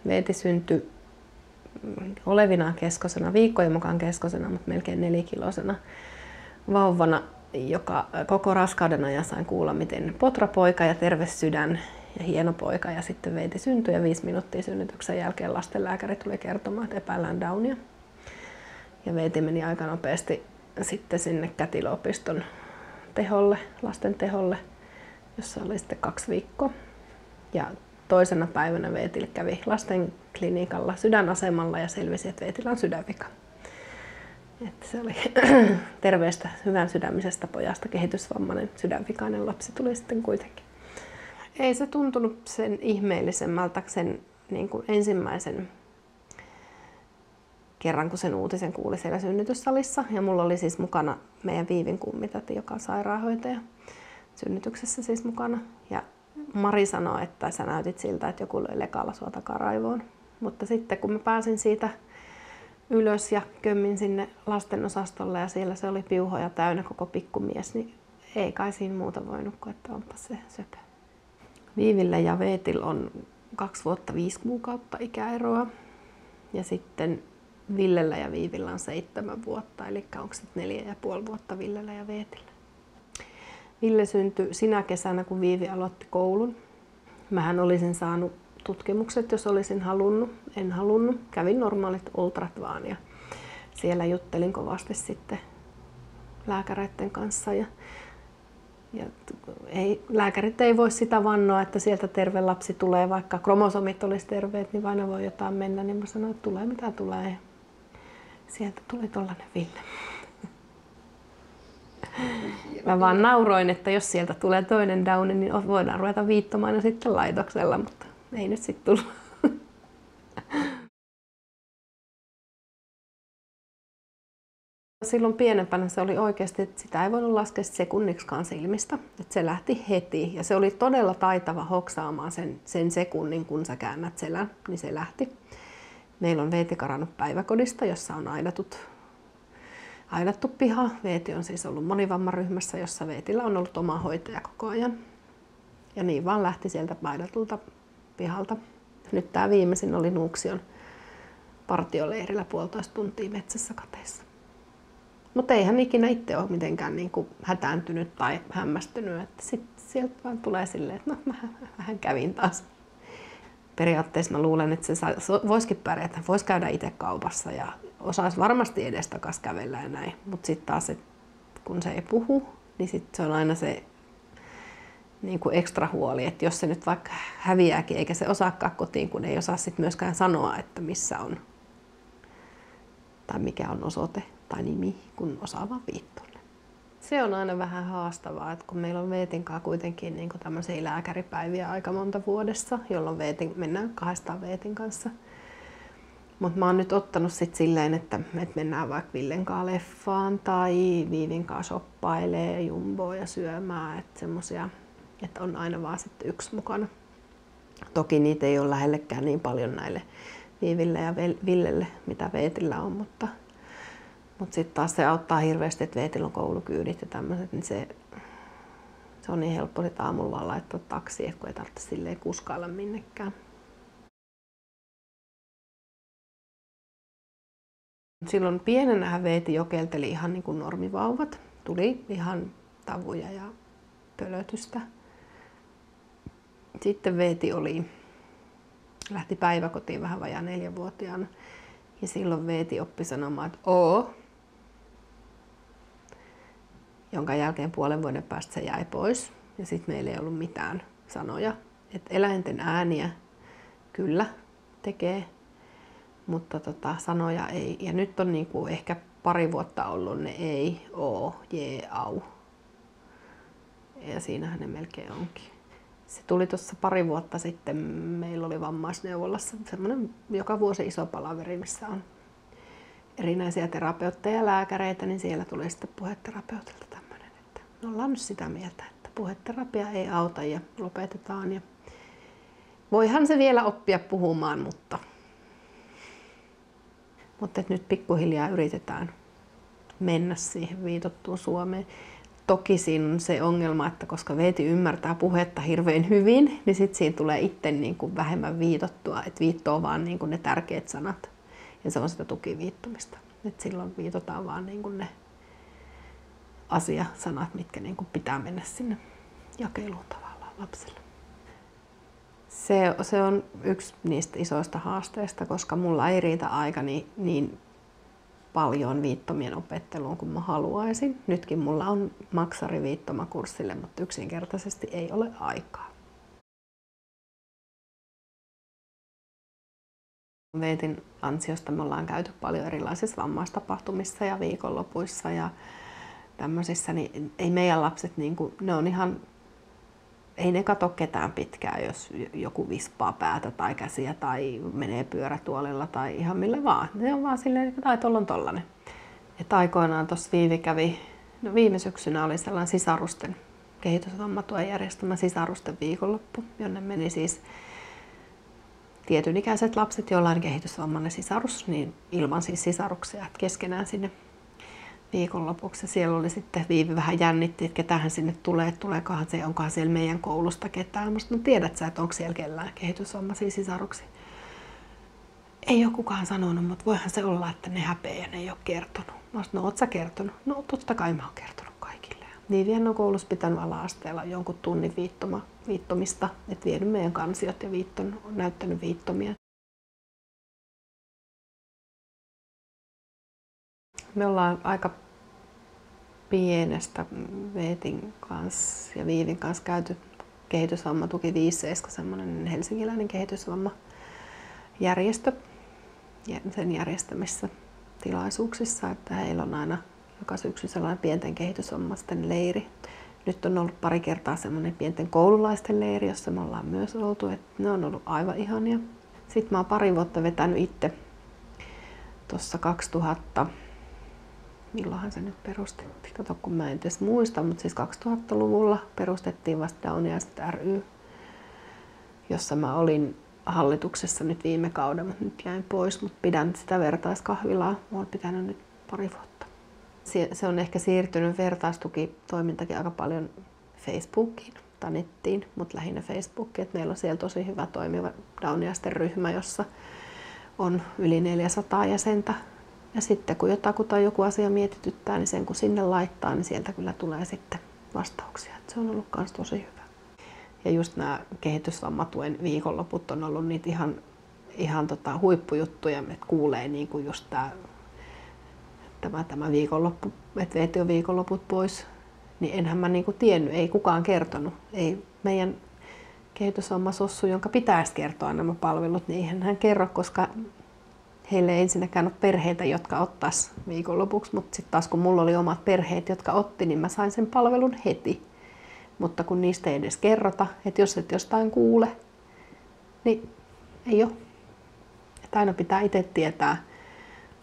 Veeti syntyi olevinaan keskosena, viikkojen mukaan keskosena, mutta melkein 4-kilosena vauvana, joka koko raskauden ajan sain kuulla, miten potrapoika ja terve sydän ja hieno poika. Ja sitten Veeti syntyi ja 5 minuuttia synnytyksen jälkeen lastenlääkäri tuli kertomaan, että epäillään Downia. Ja Veeti meni aika nopeasti sitten sinne kätilöopiston teholle, lasten teholle, jossa oli sitten 2 viikkoa. Ja toisena päivänä Veetille kävi lastenklinikalla sydänasemalla ja selvisi, että Veetillä on sydänvika. Että se oli terveestä, hyvän sydämisestä pojasta kehitysvammainen sydänvikainen lapsi tuli sitten kuitenkin. Ei se tuntunut sen ihmeellisemmältä sen niin kuin ensimmäisen kerran, kun sen uutisen kuuli siellä synnytyssalissa. Ja mulla oli siis mukana meidän Viivin kummitäti, joka on sairaanhoitaja, synnytyksessä siis mukana. Ja Mari sanoi, että sä näytit siltä, että joku löi lekalla sua takaraivoon. Mutta sitten kun mä pääsin siitä ylös ja kömmin sinne lastenosastolle ja siellä se oli piuhoja täynnä koko pikkumies, niin ei kai siinä muuta voinut kuin, että onpa se söpö. Viivillä ja Veetillä on 2 vuotta 5 kuukautta ikäeroa ja sitten Villellä ja Viivillä on 7 vuotta, eli onko se 4,5 vuotta Villellä ja Veetillä. Ville syntyi sinä kesänä, kun Viivi aloitti koulun. Mähän olisin saanut tutkimukset, jos olisin halunnut. En halunnut. Kävin normaalit ultrat vaan ja siellä juttelin kovasti sitten lääkäreiden kanssa. Ja lääkärit ei voi sitä vannoa, että sieltä terve lapsi tulee, vaikka kromosomit olisi terveet, niin aina voi jotain mennä. Niin mä sanoin, että tulee mitä tulee. Ja sieltä tuli tollainen Ville. Mä vaan nauroin, että jos sieltä tulee toinen Downi, niin voidaan ruveta viittomaan ja sitten laitoksella, mutta ei nyt sitten tullut. Silloin pienempänä se oli oikeasti, että sitä ei voinut laskea sekunniksikaan silmistä. Että se lähti heti ja se oli todella taitava hoksaamaan sen sekunnin, kun sä käännät selän, niin se lähti. Meillä on Veeti karannut päiväkodista, jossa on aidattu piha. Veeti on siis ollut monivammaryhmässä, jossa Veetillä on ollut oma hoitaja koko ajan. Ja niin vaan lähti sieltä aidatulta pihalta. Nyt tämä viimeisin oli Nuuksion partioleirillä 1,5 tuntia metsässä kateissa. Mutta ei hän ikinä itse ole mitenkään niinku hätääntynyt tai hämmästynyt. Että sitten sieltä vaan tulee silleen, että no mä vähän kävin taas. Periaatteessa mä luulen, että se voisikin pärjätä. Voisi käydä itse kaupassa ja osaisi varmasti edestakas kävellä ja näin. Mutta sitten taas, kun se ei puhu, niin sit se on aina se niin kuin ekstra huoli, että jos se nyt vaikka häviääkin eikä se osaakaan kotiin, kun ei osaa sit myöskään sanoa, että missä on tai mikä on osoite tai nimi, kun osaa vaan viittoille. Se on aina vähän haastavaa, että kun meillä on Veetin kanssa kuitenkin niin kuin tämmöisiä lääkäripäiviä aika monta vuodessa, jolloin mennään 2 Veetin kanssa. Mutta mä oon nyt ottanut sit silleen, että mennään vaikka Villen kanssa leffaan tai Viivin kanssa shoppailee jumboa ja syömään. Että semmosia, että on aina vaan sitten yksi mukana. Toki niitä ei ole lähellekään niin paljon näille Viiville ja Villelle, mitä Veetillä on, mutta sitten taas se auttaa hirveästi, että Veetillä on koulukyydit ja tämmöiset, niin se on niin helppo sit aamulla vaan laittaa taksiin, kun ei tarvitse silleen kuskailla minnekään. Silloin pienenähän Veeti jokelteli ihan niin kuin normivauvat. Tuli ihan tavuja ja pölötystä. Sitten Veeti lähti päiväkotiin vähän vajaa 4-vuotiaana. Ja silloin Veeti oppi sanomaan, että oo. Jonka jälkeen 5 vuoden päästä se jäi pois. Ja sitten meillä ei ollut mitään sanoja. Että eläinten ääniä kyllä tekee, mutta sanoja ei. Ja nyt on niinku ehkä 2 vuotta ollut ne ei, oo, jee, au. Ja siinähän ne melkein onkin. Se tuli tuossa 2 vuotta sitten, meillä oli vammaisneuvolassa semmoinen joka vuosi iso palaveri, missä on erinäisiä terapeutteja ja lääkäreitä, niin siellä tuli sitten puheterapeutilta tämmöinen, että me ollaan nyt sitä mieltä, että puheterapia ei auta ja lopetetaan. Ja voihan se vielä oppia puhumaan, mutta nyt pikkuhiljaa yritetään mennä siihen viitottuun Suomeen. toki siinä on se ongelma, että koska Veeti ymmärtää puhetta hirveän hyvin, niin sitten siinä tulee itse niin kuin vähemmän viitottua, että viittoo vaan niin kuin ne tärkeät sanat. Ja se on sitä tukiviittomista. Et silloin viitotaan vaan niin kuin ne asiasanat, mitkä niin kuin pitää mennä sinne jakeluun tavallaan lapselle. Se on yksi niistä isoista haasteista, koska mulla ei riitä aika niin paljon viittomien opetteluun kuin mä haluaisin. Nytkin mulla on maksari viittomakurssille, mutta yksinkertaisesti ei ole aikaa. Veetin ansiosta me ollaan käyty paljon erilaisissa vammaistapahtumissa ja viikonlopuissa ja tämmöisissä, niin ei meidän lapset, ne on ihan, ei ne kato ketään pitkään, jos joku vispaa päätä tai käsiä tai menee pyörätuolilla tai ihan millä vaan. Ne on vaan silleen, että tuolla on tollanen. Et aikoinaan tuossa Viivi kävi, viime syksynä oli sellainen sisarusten kehitysvammatuen järjestämä sisarusten viikonloppu, jonne meni siis tietyn ikäiset lapset, joilla on kehitysvammainen sisarus, niin ilman siis sisaruksia, että keskenään sinne viikonlopuksi. Siellä oli sitten Viivi vähän jännitti, että ketähän sinne tulee, että onkohan siellä meidän koulusta ketään. Musta, no tiedät sä, että onko siellä kellään kehitysvammaisia sisaruksia. Ei ole kukaan sanonut, mutta voihan se olla, että ne häpeä ja ne ei ole kertonut. Mä sanoin, no oot sä kertonut? No totta kai mä oon kertonut kaikille. Viivihän on koulussa pitänyt ala-asteella jonkun tunnin viittomista, että vienyt meidän kansiot ja näyttänyt viittomia. Me ollaan aika pienestä Veetin kanssa ja Viivin kanssa käyty kehitysvammatuki 57, semmoinen helsinkiläinen kehitysvammajärjestö sen järjestämissä tilaisuuksissa, että heillä on aina joka syksy sellainen pienten kehitysvammaisten leiri. Nyt on ollut pari kertaa semmoinen pienten koululaisten leiri, jossa me ollaan myös oltu, että ne on ollut aivan ihania. Sitten mä oon pari vuotta vetänyt itse tuossa 2000, milloinhan se nyt perustettiin, kato kun mä en edes muista, mutta siis 2000-luvulla perustettiin vasta Dauniaiset ry, jossa mä olin hallituksessa nyt viime kauden, mutta nyt jäin pois, mutta pidän sitä vertaiskahvilaa, olen pitänyt nyt pari vuotta. Se on ehkä siirtynyt vertaistukitoimintakin aika paljon Facebookiin tai nettiin, mutta lähinnä Facebookiin, että meillä on siellä tosi hyvä toimiva Dauniaisten ryhmä, jossa on yli 400 jäsentä. Ja sitten kun joku asia mietityttää, niin sen kun sinne laittaa, niin sieltä kyllä tulee sitten vastauksia. Että se on ollut myös tosi hyvä. Ja just nämä kehitysvammatuen viikonloput on ollut niitä ihan huippujuttuja, että kuulee niin kuin just tämä viikonloppu, että Veeti on viikonloput pois, niin enhän mä niin kuin tiennyt, ei kukaan kertonut. Ei meidän kehitysvammasossu, jonka pitäisi kertoa nämä palvelut, niin eihän hän kerro, koska heille ei ensinnäkään ole perheitä, jotka ottaisi viikonlopuksi, mutta sitten taas kun mulla oli omat perheet, jotka otti, niin mä sain sen palvelun heti. Mutta kun niistä ei edes kerrota, että jos et jostain kuule, niin ei ole. Että aina pitää itse tietää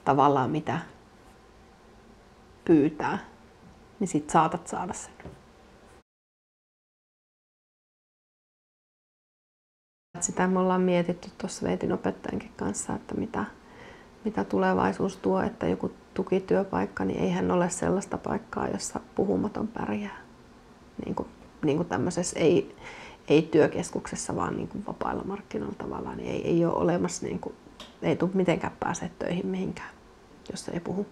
tavallaan mitä pyytää, niin sit saatat saada sen. Sitä me ollaan mietitty tuossa Veetin opettajankin kanssa, että mitä tulevaisuus tuo, että joku tukityöpaikka, niin eihän ole sellaista paikkaa, jossa puhumaton pärjää. Niin kuin tämmöisessä ei työkeskuksessa, vaan niin kuin vapailla markkinoilla tavallaan, niin ei ole olemassa, niin kuin, ei tule mitenkään pääse töihin mihinkään, jos ei puhu.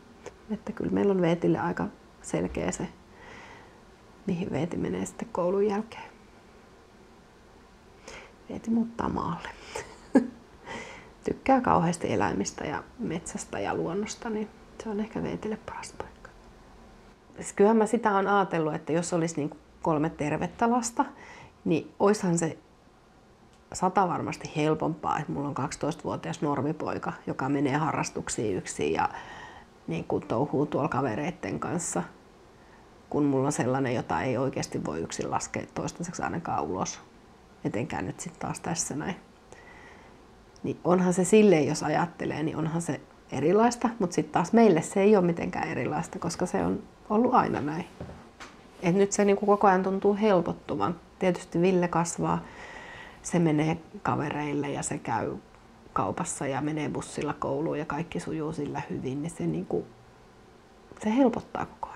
Että kyllä meillä on Veetille aika selkeä se, mihin Veeti menee sitten koulun jälkeen. Veeti muuttaa maalle. Tykkää kauheasti eläimistä ja metsästä ja luonnosta, niin se on ehkä Veetille paras paikka. Kyllähän mä sitä olen ajatellut, että jos olisi niin 3 tervettä lasta, niin oishan se 100 varmasti helpompaa, että mulla on 12-vuotias normipoika, joka menee harrastuksiin yksin ja niin kuin touhuu tuolla kavereiden kanssa, kun mulla on sellainen, jota ei oikeasti voi yksin laskea toistaiseksi ainakaan ulos. Etenkään nyt sitten taas tässä näin. Niin onhan se silleen, jos ajattelee, niin onhan se erilaista, mutta sitten taas meille se ei ole mitenkään erilaista, koska se on ollut aina näin. Et nyt se niin kuin koko ajan tuntuu helpottuvan. Tietysti Ville kasvaa, se menee kavereille ja se käy kaupassa ja menee bussilla kouluun ja kaikki sujuu sillä hyvin, niin se helpottaa koko ajan.